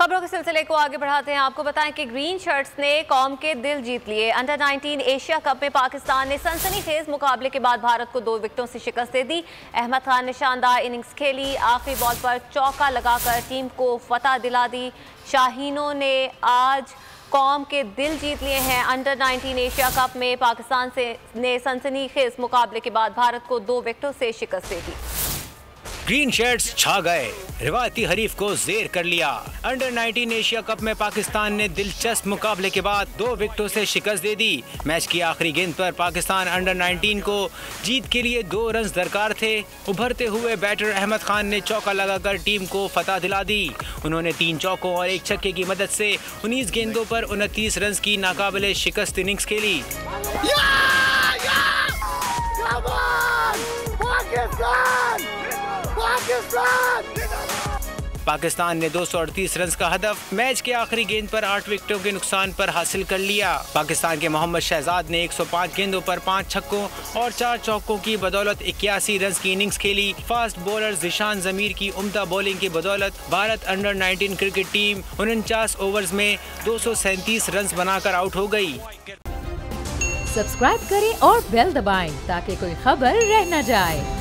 खबरों के सिलसिले को आगे बढ़ाते हैं। आपको बताएं कि ग्रीन शर्ट्स ने कौम के दिल जीत लिए। अंडर 19 एशिया कप में पाकिस्तान ने सनसनीखेज मुकाबले के बाद भारत को 2 विकेटों से शिकस्त दे दी। अहमद खान ने शानदार इनिंग्स खेली, आखिरी बॉल पर चौका लगाकर टीम को फतह दिला दी। शाहीनों ने आज कौम के दिल जीत लिए हैं। अंडर 19 एशिया कप में पाकिस्तान ने सनसनीखेज मुकाबले के बाद भारत को 2 विकेटों से शिकस्त दे दी। ग्रीन शर्ट्स छा गए, रिवायती हरीफ को जेर कर लिया। अंडर 19 एशिया कप में पाकिस्तान ने दिलचस्प मुकाबले के बाद 2 विकेटों से शिकस्त दे दी। मैच की आखिरी गेंद पर पाकिस्तान अंडर 19 को जीत के लिए 2 रन दरकार थे। उभरते हुए बैटर अहमद खान ने चौका लगाकर टीम को फतह दिला दी। उन्होंने 3 चौकों और 1 छक्के की मदद से 19 गेंदों पर 29 रन की नाकाबिले शिकस्त इनिंग्स खेली। पाकिस्तान ने 238 रन का हदफ मैच के आखिरी गेंद पर 8 विकेटों के नुकसान पर हासिल कर लिया। पाकिस्तान के मोहम्मद शहजाद ने 105 गेंदों पर 5 छक्कों और 4 चौकों की बदौलत 81 रन की इनिंग्स खेली। फास्ट बॉलर जिशान जमीर की उम्दा बॉलिंग की बदौलत Bharat under 19 cricket team 49 overs में 237 रन बनाकर आउट हो गई। सब्सक्राइब करें और बेल दबाएं ताकि कोई खबर रह न जाए।